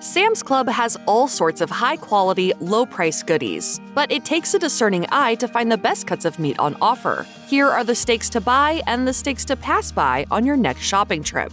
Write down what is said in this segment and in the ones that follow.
Sam's Club has all sorts of high-quality, low-price goodies, but it takes a discerning eye to find the best cuts of meat on offer. Here are the steaks to buy and the steaks to pass by on your next shopping trip.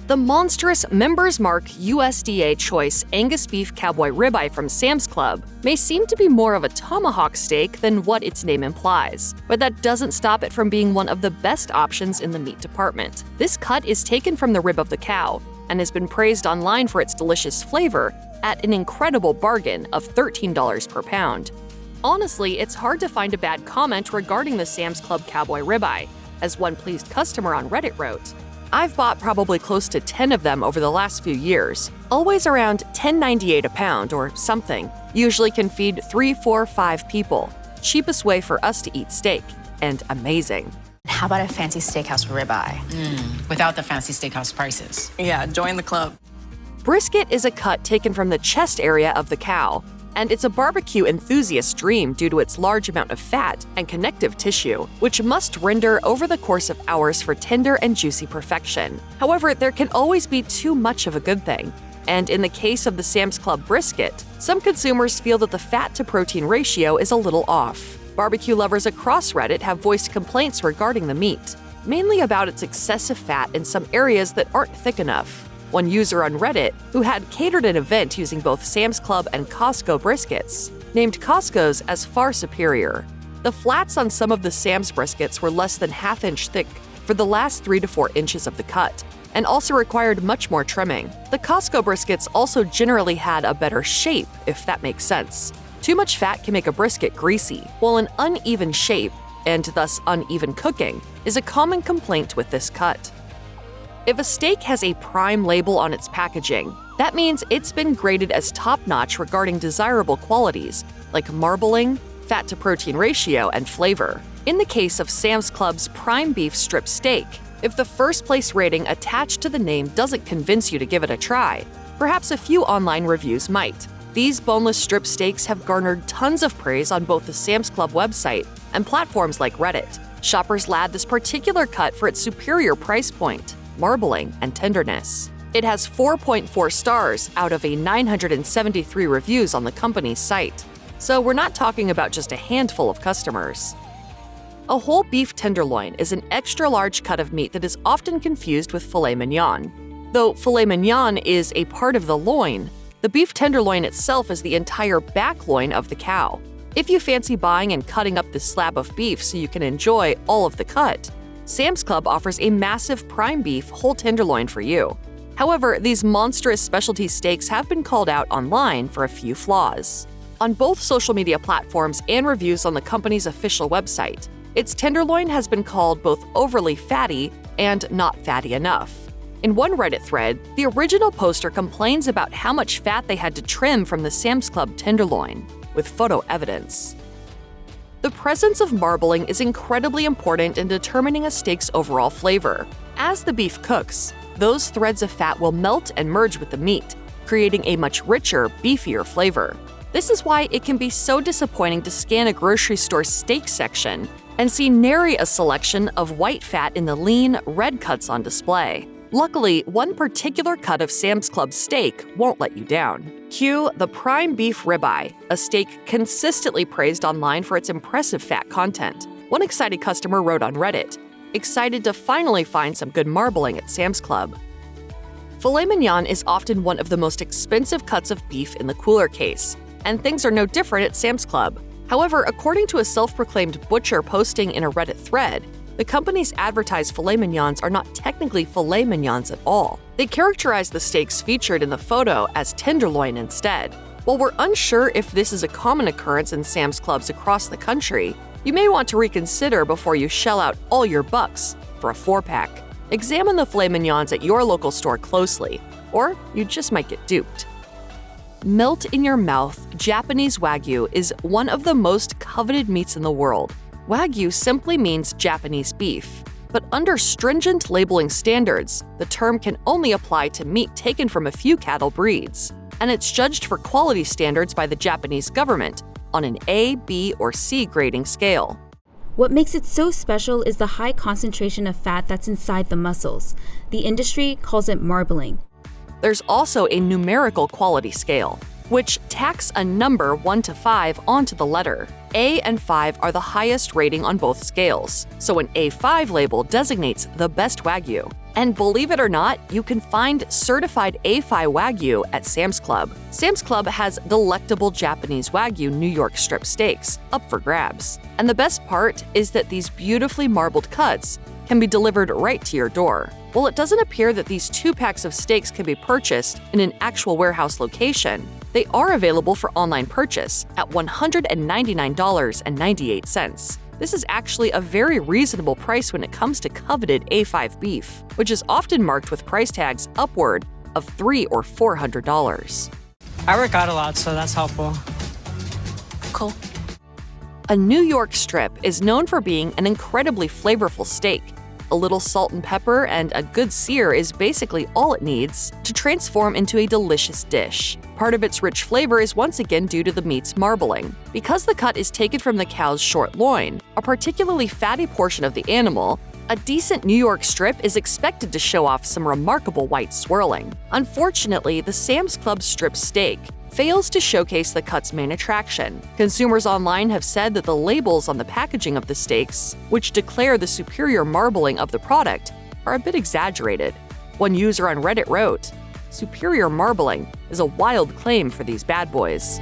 The monstrous Members Mark USDA Choice Angus Beef Cowboy Ribeye from Sam's Club may seem to be more of a tomahawk steak than what its name implies, but that doesn't stop it from being one of the best options in the meat department. This cut is taken from the rib of the cow and has been praised online for its delicious flavor at an incredible bargain of $13 per pound. Honestly, it's hard to find a bad comment regarding the Sam's Club Cowboy Ribeye, as one pleased customer on Reddit wrote, "I've bought probably close to 10 of them over the last few years, always around $10.98 a pound or something. Usually can feed 3, 4, 5 people. Cheapest way for us to eat steak, and amazing." How about a fancy steakhouse ribeye? Without the fancy steakhouse prices. Yeah, join the club. Brisket is a cut taken from the chest area of the cow, and it's a barbecue enthusiast's dream due to its large amount of fat and connective tissue, which must render over the course of hours for tender and juicy perfection. However, there can always be too much of a good thing. And in the case of the Sam's Club brisket, some consumers feel that the fat-to-protein ratio is a little off. Barbecue lovers across Reddit have voiced complaints regarding the meat, mainly about its excessive fat in some areas that aren't thick enough. One user on Reddit, who had catered an event using both Sam's Club and Costco briskets, named Costco's as far superior. The flats on some of the Sam's briskets were less than half-inch thick for the last 3 to 4 inches of the cut, and also required much more trimming. The Costco briskets also generally had a better shape, if that makes sense. Too much fat can make a brisket greasy, while an uneven shape, and thus uneven cooking, is a common complaint with this cut. If a steak has a prime label on its packaging, that means it's been graded as top-notch regarding desirable qualities, like marbling, fat-to-protein ratio, and flavor. In the case of Sam's Club's prime beef strip steak, if the first-place rating attached to the name doesn't convince you to give it a try, perhaps a few online reviews might. These boneless strip steaks have garnered tons of praise on both the Sam's Club website and platforms like Reddit. Shoppers lad this particular cut for its superior price point, marbling, and tenderness. It has 4.4 stars out of a 973 reviews on the company's site, so we're not talking about just a handful of customers. A whole beef tenderloin is an extra-large cut of meat that is often confused with filet mignon. Though filet mignon is a part of the loin, the beef tenderloin itself is the entire back loin of the cow. If you fancy buying and cutting up this slab of beef so you can enjoy all of the cut, Sam's Club offers a massive prime beef whole tenderloin for you. However, these monstrous specialty steaks have been called out online for a few flaws. On both social media platforms and reviews on the company's official website, its tenderloin has been called both overly fatty and not fatty enough. In one Reddit thread, the original poster complains about how much fat they had to trim from the Sam's Club tenderloin, with photo evidence. The presence of marbling is incredibly important in determining a steak's overall flavor. As the beef cooks, those threads of fat will melt and merge with the meat, creating a much richer, beefier flavor. This is why it can be so disappointing to scan a grocery store steak section and see nary a selection of white fat in the lean, red cuts on display. Luckily, one particular cut of Sam's Club steak won't let you down. Cue the prime beef ribeye, a steak consistently praised online for its impressive fat content. One excited customer wrote on Reddit, excited to finally find some good marbling at Sam's Club. Filet mignon is often one of the most expensive cuts of beef in the cooler case, and things are no different at Sam's Club. However, according to a self-proclaimed butcher posting in a Reddit thread, the company's advertised filet mignons are not technically filet mignons at all. They characterize the steaks featured in the photo as tenderloin instead. While we're unsure if this is a common occurrence in Sam's Clubs across the country, you may want to reconsider before you shell out all your bucks for a 4-pack. Examine the filet mignons at your local store closely, or you just might get duped. Melt in your mouth, Japanese Wagyu is one of the most coveted meats in the world. Wagyu simply means Japanese beef, but under stringent labeling standards, the term can only apply to meat taken from a few cattle breeds, and it's judged for quality standards by the Japanese government on an A, B, or C grading scale. What makes it so special is the high concentration of fat that's inside the muscles. The industry calls it marbling. There's also a numerical quality scale, which tacks a number 1 to 5 onto the letter. A and 5 are the highest rating on both scales, so an A5 label designates the best Wagyu. And believe it or not, you can find certified A5 Wagyu at Sam's Club. Sam's Club has delectable Japanese Wagyu New York strip steaks up for grabs. And the best part is that these beautifully marbled cuts can be delivered right to your door. While it doesn't appear that these 2 packs of steaks can be purchased in an actual warehouse location, they are available for online purchase at $199.98. This is actually a very reasonable price when it comes to coveted A5 beef, which is often marked with price tags upward of $300 or $400. I work out a lot, so that's helpful. Cool. A New York strip is known for being an incredibly flavorful steak. A little salt and pepper and a good sear is basically all it needs to transform into a delicious dish. Part of its rich flavor is once again due to the meat's marbling. Because the cut is taken from the cow's short loin, a particularly fatty portion of the animal, a decent New York strip is expected to show off some remarkable white swirling. Unfortunately, the Sam's Club strip steak fails to showcase the cut's main attraction. Consumers online have said that the labels on the packaging of the steaks, which declare the superior marbling of the product, are a bit exaggerated. One user on Reddit wrote, "Superior marbling is a wild claim for these bad boys."